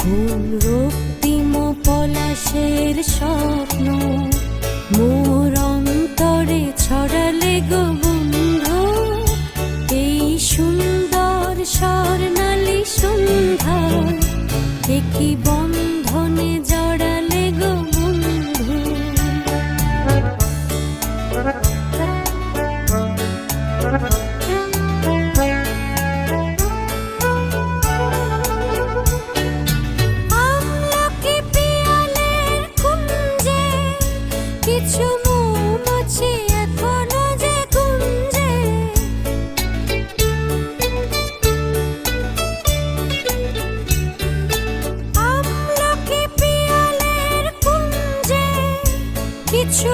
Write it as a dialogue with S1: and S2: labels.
S1: কোন রক্তিম পলাশের স্বপ্ন মোর অন্তরে ছড়ালে গো বন্ধু, এই সুন্দর স্বর্ণালী সন্ধ্যায় একই বন্ধনে জড়ালে গো বন্ধু। কিছু মৌমাছি এখনো যে গুঞ্জে, আমলকি পিয়ালের কুঞ্জে কিছু